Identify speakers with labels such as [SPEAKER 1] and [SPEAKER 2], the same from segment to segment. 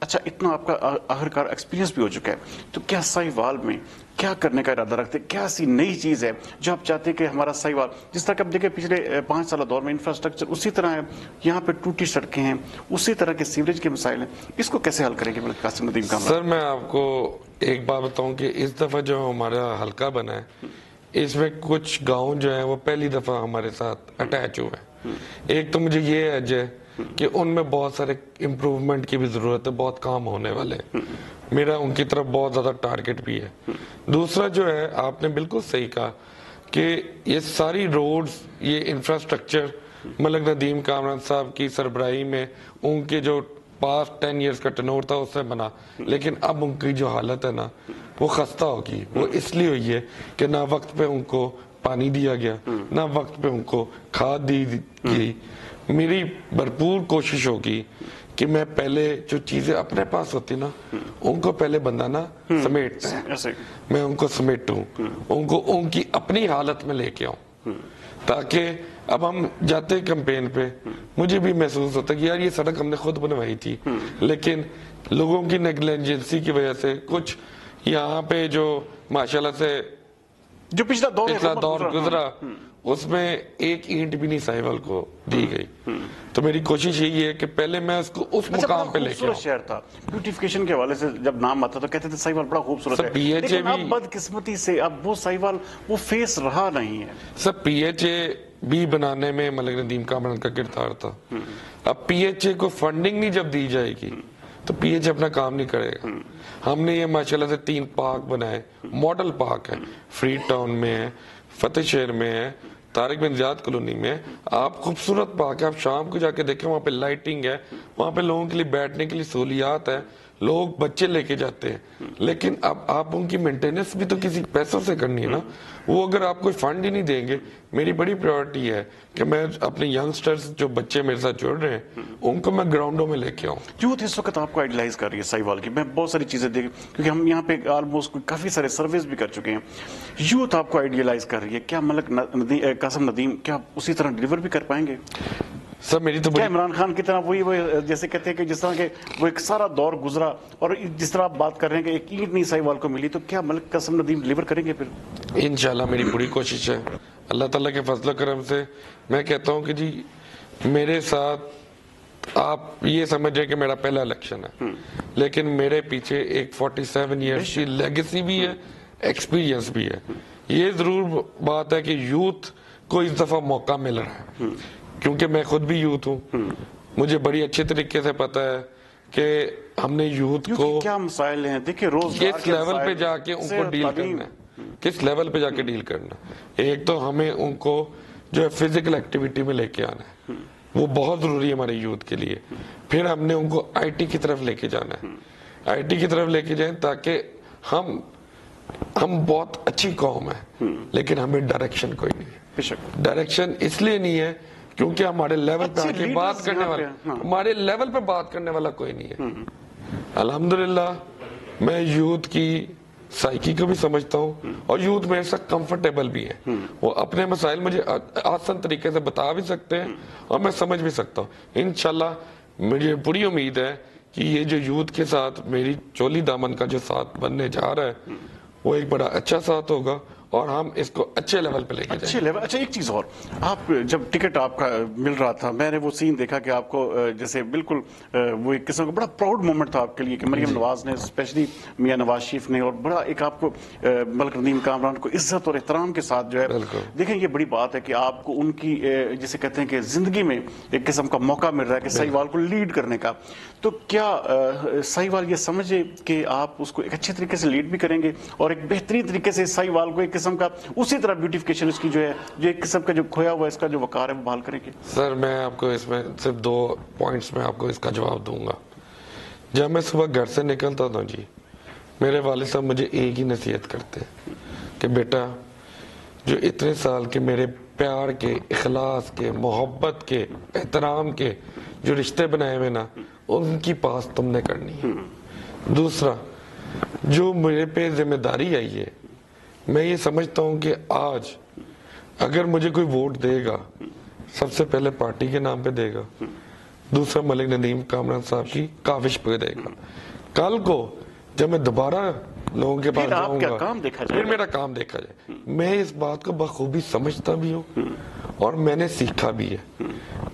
[SPEAKER 1] اچھا اتنا آپ کا آخرکار ایکسپیرینس بھی ہو چکا ہے, تو کیا ساہیوال میں کیا کرنے کا ارادہ رکھتے ہیں؟ کیا ایسی نئی چیز ہے جو آپ چاہتے ہیں کہ ہمارا ساہیوال, جس طرح کہ آپ دیکھیں پچھلے 5 سالہ دور میں انفراسٹرکچر اسی طرح ہے, یہاں پہ ٹوٹی سڑکیں ہیں, اسی طرح کے سیوریج کے مسائل ہیں, اس کو کیسے حل کریں گے ملک قاسم ندیم کامران؟
[SPEAKER 2] سر میں آپ کو ایک بات بتاؤں کہ اس دفعہ جو ہمارا حلقہ بنا ہے, اس میں کچھ گاؤں جو ہیں وہ پہلی دفعہ ہمارے ساتھ اٹیچ ہوئے ہیں. ایک تو مجھے یہ ایج ہے کہ ان میں بہت سارے امپروومنٹ کی بھی ضرورت ہے, بہت کام ہونے والے ہیں, میرا ان کی طرف بہت زیادہ ٹارگٹ بھی ہے. دوسرا جو ہے, آپ نے بالکل صحیح کہا کہ یہ ساری روڈز, یہ انفراسٹرکچر ملک ندیم کامران صاحب کی سربراہی میں ان کے جو پاسٹ 10 ایئرز کا ٹینور تھا اس سے بنا, لیکن اب ان کی جو حالت ہے نا وہ خستہ ہوگی. وہ اس لیے ہوئی ہے کہ نہ وقت پہ ان کو پانی دیا گیا, نہ وقت پہ ان کو کھاد دی گئی. میری بھرپور کوشش ہوگی کہ میں پہلے جو چیزیں اپنے پاس ہوتی نا ان کو پہلے بندہ نا سمیٹتا ہے, میں ان کو سمیٹوں, ان کو ان کی اپنی حالت میں لے کے آؤں, تاکہ اب ہم جاتے کمپین پہ مجھے بھی محسوس ہوتا ہے کہ یار یہ سڑک ہم نے خود بنوائی تھی, لیکن لوگوں کی نیگلیجنسی کی وجہ سے کچھ یہاں پہ جو ماشاءاللہ سے
[SPEAKER 1] جو پچھلا
[SPEAKER 2] دور گزرا اس میں ایک اینٹ بھی نہیں ساہیوال کو دی گئی. تو میری کوشش یہی ہے کہ پہلے میں اس کو اس مقام پہ لے کے آؤں.
[SPEAKER 1] شہر تھا, بیوٹیفیکیشن کے حوالے سے جب نام آتا تو کہتے تھے ساہیوال بڑا خوبصورت ہے, لیکن اب بدقسمتی سے اب وہ ساہیوال وہ فیس رہا نہیں ہے.
[SPEAKER 2] سر پی ایچ اے بھی بنانے میں ملک ندیم کامران کا کردار تھا. اب پی ایچ اے کو فنڈنگ نہیں جب دی جائے گی تو پی ایچ اے اپنا کام نہیں کرے گا. ہم نے یہ ماشاءاللہ سے 3 پارک بنائے, ماڈل پارک ہے, فری ٹاؤن میں ہے, فتح شہر میں ہے, طارق بن زیاد کالونی میں. آپ خوبصورت پارک ہے, آپ شام کو جا کے دیکھیں, وہاں پہ لائٹنگ ہے, وہاں پہ لوگوں کے لیے بیٹھنے کے لیے سہولیات ہے, لوگ بچے لے کے جاتے ہیں. لیکن اب آپ ان کی مینٹیننس بھی تو کسی پیسوں سے کرنی ہے نا. وہ اگر آپ کوئی فنڈ ہی نہیں دیں گے, میری بڑی پریورٹی ہے کہ میں اپنے ینگسٹرز جو بچے میرے ساتھ جڑ رہے ہیں ان کو میں گراؤنڈوں میں لے کے آؤں.
[SPEAKER 1] یوتھ اس وقت آپ کو آئیڈیلائز کر رہی ہے ساہیوال کی, میں بہت ساری چیزیں دیکھ, کیونکہ ہم یہاں پہ آلموسٹ کافی سارے سرویز بھی کر چکے ہیں. یوتھ آپ کو آئیڈیلائز کر رہی ہے, کیا ملک قاسم ندیم کیا اسی طرح ڈیلیور بھی کر پائیں گے؟
[SPEAKER 2] سر میری تو
[SPEAKER 1] کیا عمران خان کی طرح وہی جیسے کہتے ہیں کہ جس طرح کہ وہ ایک سارا دور گزرا, اور جس طرح آپ بات کر رہے ہیں کہ ایک اینٹ نہیں ساہیوال کو ملی, تو کیا ملک قاسم ندیم ڈیلیور کریں گے پھر؟
[SPEAKER 2] انشاءاللہ میری پوری کوشش ہے. اللہ تعالیٰ کے فضل و کرم سے میں کہتا ہوں کہ جی میرے ساتھ آپ یہ سمجھیں کہ میرا پہلا الیکشن ہے, لیکن میرے پیچھے ایک 47 ایئرز کی لیگیسی بھی ہے, ایکسپیرینس بھی ہے. یہ ضرور بات ہے کہ یوتھ کو اس دفعہ موقع مل رہا ہے, کیونکہ میں خود بھی یوتھ ہوں. مجھے بڑی اچھے طریقے سے پتا ہے کہ ہم نے یوتھ کو
[SPEAKER 1] کیا مسائل ہیں, دیکھیں روزگار
[SPEAKER 2] کس لیول پہ جا کے ان کو ڈیل کرنا ہے, کس لیول پہ جا کے ڈیل کرنا. ایک تو ہمیں ان کو جو ہے فزیکل ایکٹیویٹی میں لے کے آنا ہے, وہ بہت ضروری ہے ہمارے یوتھ کے لیے. پھر ہم نے ان کو آئی ٹی کی طرف لے کے جانا ہے, آئی ٹی کی طرف لے کے جائیں تاکہ ہم بہت اچھی قوم ہے, لیکن ہمیں ڈائریکشن کوئی نہیں ہے. ڈائریکشن اس لیے نہیں ہے کیونکہ ہمارے لیول پہ آ کے بات کرنے والا, ہمارے لیول پہ بات کرنے والا کوئی نہیں ہے. الحمدللہ میں یوتھ کی سائیکی کو بھی سمجھتا ہوں, اور یوتھ میرے ساتھ کمفرٹیبل بھی ہے. وہ اپنے مسائل مجھے آسان طریقے سے بتا بھی سکتے ہیں اور میں سمجھ بھی سکتا ہوں. انشاءاللہ مجھے پوری امید ہے کہ یہ جو یوتھ کے ساتھ میری چولی دامن کا جو ساتھ بننے جا رہا ہے وہ ایک بڑا اچھا ساتھ ہوگا, اور ہم اس کو اچھے لیول پہ لے کے جائیں.
[SPEAKER 1] اچھا ایک چیز اور, آپ جب ٹکٹ آپ کا مل رہا تھا, میں نے وہ سین دیکھا کہ آپ کو جیسے بالکل وہ ایک قسم کا بڑا پراؤڈ مومنٹ تھا آپ کے لیے کہ مریم نواز نے, اسپیشلی میاں نواز شریف نے, اور بڑا ایک آپ کو ملک ندیم کامران کو عزت اور احترام کے ساتھ جو ہے, دیکھیں یہ بڑی بات ہے کہ آپ کو ان کی جسے کہتے ہیں کہ زندگی میں ایک قسم کا موقع مل رہا ہے کہ ساہیوال کو لیڈ کرنے کا. تو کیا ساہیوال یہ سمجھے کہ آپ اس کو ایک اچھے طریقے سے لیڈ بھی کریں گے, اور ایک بہترین طریقے سے ساہیوال کو ایک قسم کا اسی طرح بیوٹیفیکیشن اس کی جو ہے, جو ایک قسم کا جو کھویا ہوا اس کا جو وقار ہے وہ بحال کریں گے؟
[SPEAKER 2] سر میں آپ کو اس میں صرف 2 پوائنٹس میں آپ کو اس کا جواب دوں گا. جب میں صبح گھر سے نکلتا تھا جی, میرے والد صاحب مجھے ایک ہی نصیحت کرتے کہ بیٹا جو اتنے سال کے میرے پیار کے, اخلاص کے, محبت کے, احترام کے جو رشتے بنائے ہوئے نا, ان کی پاس تم نے کرنی ہے. دوسرا جو میرے پہ ذمہ داری آئی ہے, میں یہ سمجھتا ہوں کہ آج اگر مجھے کوئی ووٹ دے گا, سب سے پہلے پارٹی کے نام پہ دے گا, دوسرا ملک ندیم کامران صاحب کی کاوش پہ دے گا. کل کو جب میں دوبارہ لوگوں کے پاس جاؤں گا پھر میرا کام دیکھا جائے. میں اس بات کو بخوبی سمجھتا بھی ہوں اور میں نے سیکھا بھی ہے.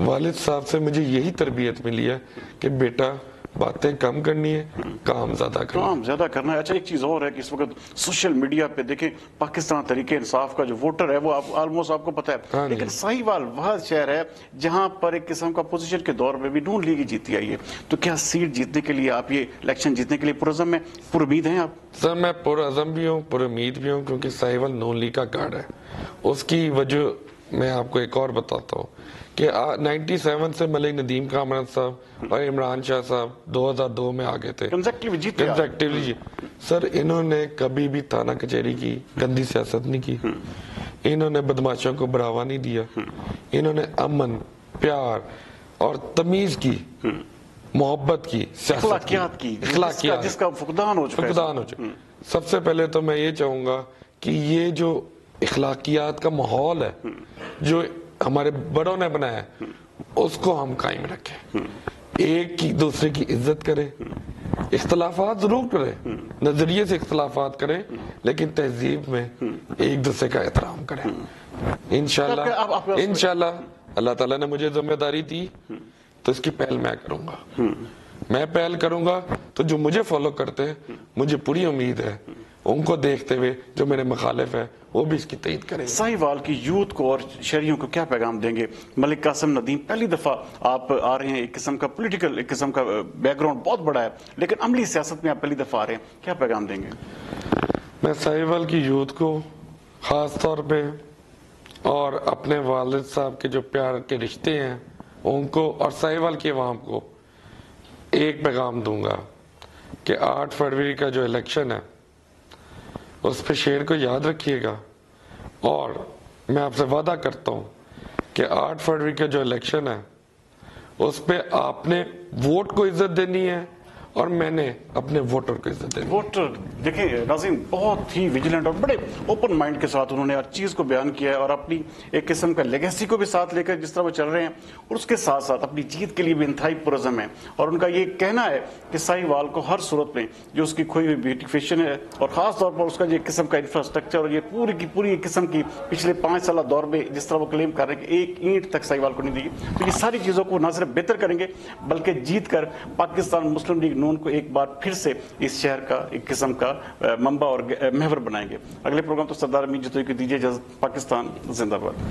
[SPEAKER 2] والد صاحب سے مجھے یہی تربیت ملی ہے کہ بیٹا باتیں کم کرنی ہے, کام زیادہ
[SPEAKER 1] کرنا ہے. اچھا ایک چیز اور ہے کہ اس وقت سوشل میڈیا پہ دیکھیں پاکستان تحریک انصاف کا جو ووٹر ہے وہ آلموسٹ آپ کو پتا ہے, لیکن ساہیوال وہ شہر ہے جہاں پر ایک قسم کا اپوزیشن کے دور میں بھی نون لیگ جیتی آئی ہے. تو کیا سیٹ جیتنے کے لیے آپ, یہ الیکشن جیتنے کے لیے پرعزم ہیں, پر امید ہیں آپ؟
[SPEAKER 2] سر میں پرعزم بھی ہوں, پر امید بھی ہوں, کیونکہ ساہیوال نون لیگ کا گارڈ ہے. اس کی وجہ میں آپ کو ایک اور بتاتا ہوں کہ 97 سے ملک ندیم کامران صاحب اور عمران شاہ صاحب 2002 میں آگے تھے کنزیکٹیولی. سر انہوں نے کبھی بھی تھانہ کچہری کی گندی سیاست نہیں کی, انہوں نے بدماشوں کو بڑھاوا نہیں دیا, انہوں نے امن, پیار اور تمیز کی, محبت کی,
[SPEAKER 1] اخلاقیات کی, جس کا فقدان ہو چکا.
[SPEAKER 2] سب سے پہلے تو میں یہ چاہوں گا کہ یہ جو اخلاقیات کا ماحول ہے جو ہمارے بڑوں نے بنایا ہے اس کو ہم قائم رکھیں. ایک کی دوسرے کی عزت کریں, اختلافات ضرور کریں, نظریے سے اختلافات کریں, لیکن تہذیب میں ایک دوسرے کا احترام کریں. انشاءاللہ اللہ تعالیٰ نے مجھے ذمہ داری دی تو اس کی پہل میں کروں گا. میں پہل کروں گا تو جو مجھے فالو کرتے ہیں مجھے پوری امید ہے ان کو دیکھتے ہوئے جو میرے مخالف ہیں وہ بھی اس کی تائید کریں.
[SPEAKER 1] ساہیوال کی یوتھ کو اور شہریوں کو کیا پیغام دیں گے؟ ملک قاسم ندیم پہلی دفعہ آپ آ رہے ہیں, ایک قسم کا پولیٹیکل, ایک قسم کا بیک گراؤنڈ بہت بڑا ہے, لیکن عملی سیاست میں آپ پہلی دفعہ آ رہے ہیں, کیا پیغام دیں گے؟
[SPEAKER 2] میں ساہیوال کی یوتھ کو خاص طور پہ اور اپنے والد صاحب کے جو پیار کے رشتے ہیں ان کو اور ساہیوال کی عوام کو ایک پیغام دوں گا کہ 8 فروری کا جو الیکشن ہے اس پہ شعر کو یاد رکھیے گا, اور میں آپ سے وعدہ کرتا ہوں کہ 8 فروری کا جو الیکشن ہے اس پہ آپ نے ووٹ کو عزت دینی ہے اور میں نے اپنے ووٹر کو عزت دینی ہے.
[SPEAKER 1] ووٹر دیکھیں ناظرین بہت ہی ویجیلنٹ اور بڑے اوپن مائنڈ کے ساتھ انہوں نے ہر چیز کو بیان کیا ہے اور اپنی ایک قسم کا لیگیسی کو بھی ساتھ لے کر جس طرح وہ چل رہے ہیں, اور اس کے ساتھ ساتھ اپنی جیت کے لیے بھی انتہائی پرعزم ہے. اور ان کا یہ کہنا ہے کہ ساہیوال کو ہر صورت میں جو اس کی کھوئی ہوئی بیوٹیفیکیشن ہے اور خاص طور پر اس کا جو ایک قسم کا انفراسٹرکچر اور یہ پوری کی پوری ایک قسم کی پچھلے 5 سالہ دور میں جس طرح وہ کلیم کر رہے ہیں کہ ایک اینٹ تک ساہیوال کو نہیں دی, تو یہ ساری چیزوں کو نہ صرف بہتر کریں گے بلکہ جیت کر پاکستان مسلم لیگ نون کو ایک بار پھر سے اس شہر کا ایک قسم کا منبع اور محور بنائیں گے. اگلے پروگرام تو سردار امین جتوئی کو دیجیے اجازت. پاکستان زندہ باد.